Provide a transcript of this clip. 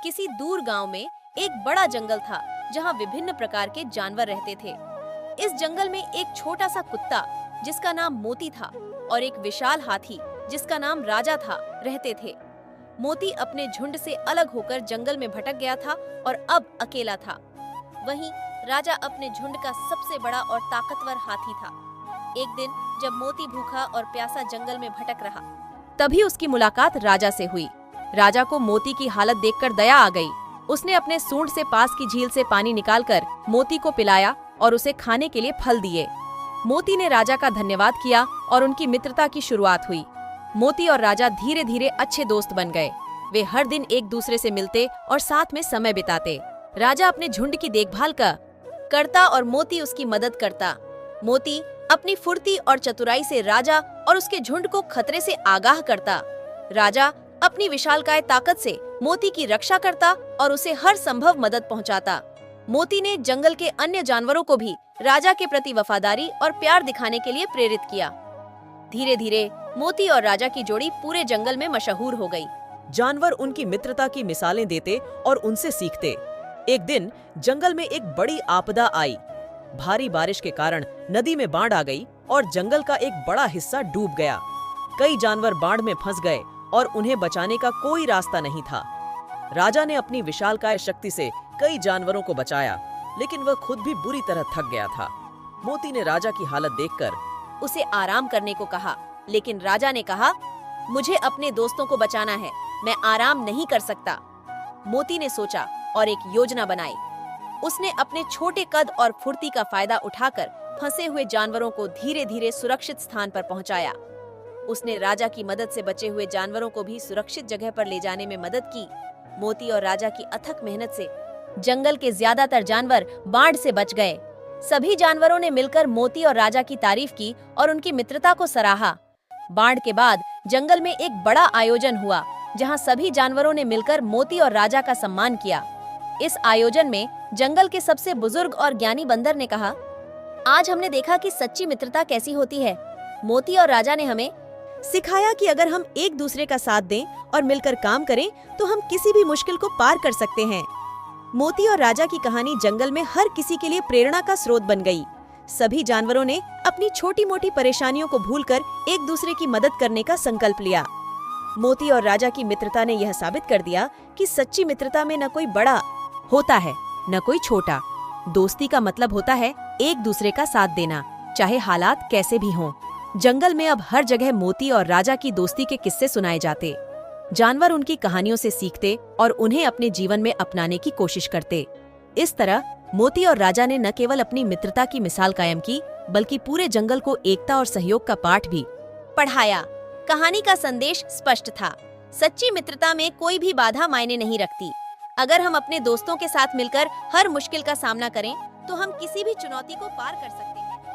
किसी दूर गांव में एक बड़ा जंगल था जहां विभिन्न प्रकार के जानवर रहते थे। इस जंगल में एक छोटा सा कुत्ता जिसका नाम मोती था और एक विशाल हाथी जिसका नाम राजा था रहते थे। मोती अपने झुंड से अलग होकर जंगल में भटक गया था और अब अकेला था। वहीं राजा अपने झुंड का सबसे बड़ा और ताकतवर हाथी था। एक दिन जब मोती भूखा और प्यासा जंगल में भटक रहा, तभी उसकी मुलाकात राजा से हुई। राजा को मोती की हालत देखकर दया आ गई। उसने अपने सूंड से पास की झील से पानी निकालकर मोती को पिलाया और उसे खाने के लिए फल दिए। मोती ने राजा का धन्यवाद किया और उनकी मित्रता की शुरुआत हुई। मोती और राजा धीरे धीरे अच्छे दोस्त बन गए। वे हर दिन एक दूसरे से मिलते और साथ में समय बिताते। राजा अपने झुंड की देखभाल करता और मोती उसकी मदद करता। मोती अपनी फुर्ती और चतुराई से राजा और उसके झुंड को खतरे से आगाह करता। राजा अपनी विशालकाय ताकत से मोती की रक्षा करता और उसे हर संभव मदद पहुंचाता। मोती ने जंगल के अन्य जानवरों को भी राजा के प्रति वफादारी और प्यार दिखाने के लिए प्रेरित किया। धीरे धीरे मोती और राजा की जोड़ी पूरे जंगल में मशहूर हो गई। जानवर उनकी मित्रता की मिसालें देते और उनसे सीखते। एक दिन जंगल में एक बड़ी आपदा आई। भारी बारिश के कारण नदी में बाढ़ आ गई और जंगल का एक बड़ा हिस्सा डूब गया। कई जानवर बाढ़ में फंस गए और उन्हें बचाने का कोई रास्ता नहीं था। राजा ने अपनी विशालकाय शक्ति से कई जानवरों को बचाया, लेकिन वह खुद भी बुरी तरह थक गया था। मोती ने राजा की हालत देखकर उसे आराम करने को कहा, लेकिन राजा ने कहा, मुझे अपने दोस्तों को बचाना है, मैं आराम नहीं कर सकता। मोती ने सोचा और एक योजना बनाई। उसने अपने छोटे कद और फुर्ती का फायदा उठाकर फंसे हुए जानवरों को धीरे धीरे सुरक्षित स्थान पर पहुंचाया। उसने राजा की मदद से बचे हुए जानवरों को भी सुरक्षित जगह पर ले जाने में मदद की। मोती और राजा की अथक मेहनत से जंगल के ज्यादातर जानवर बाढ़ से बच गए। सभी जानवरों ने मिलकर मोती और राजा की तारीफ की और उनकी मित्रता को सराहा। बाढ़ के बाद जंगल में एक बड़ा आयोजन हुआ, जहां सभी जानवरों ने मिलकर मोती और राजा का सम्मान किया। इस आयोजन में जंगल के सबसे बुजुर्ग और ज्ञानी बंदर ने कहा, आज हमने देखा कि सच्ची मित्रता कैसी होती है। मोती और राजा ने हमें सिखाया कि अगर हम एक दूसरे का साथ दें और मिलकर काम करें तो हम किसी भी मुश्किल को पार कर सकते हैं। मोती और राजा की कहानी जंगल में हर किसी के लिए प्रेरणा का स्रोत बन गई। सभी जानवरों ने अपनी छोटी मोटी परेशानियों को भूलकर एक दूसरे की मदद करने का संकल्प लिया। मोती और राजा की मित्रता ने यह साबित कर दिया कि सच्ची मित्रता में न कोई बड़ा होता है न कोई छोटा। दोस्ती का मतलब होता है एक दूसरे का साथ देना, चाहे हालात कैसे भी हों। जंगल में अब हर जगह मोती और राजा की दोस्ती के किस्से सुनाए जाते। जानवर उनकी कहानियों से सीखते और उन्हें अपने जीवन में अपनाने की कोशिश करते। इस तरह मोती और राजा ने न केवल अपनी मित्रता की मिसाल कायम की, बल्कि पूरे जंगल को एकता और सहयोग का पाठ भी पढ़ाया। कहानी का संदेश स्पष्ट था, सच्ची मित्रता में कोई भी बाधा मायने नहीं रखती। अगर हम अपने दोस्तों के साथ मिलकर हर मुश्किल का सामना करें तो हम किसी भी चुनौती को पार कर सकते हैं।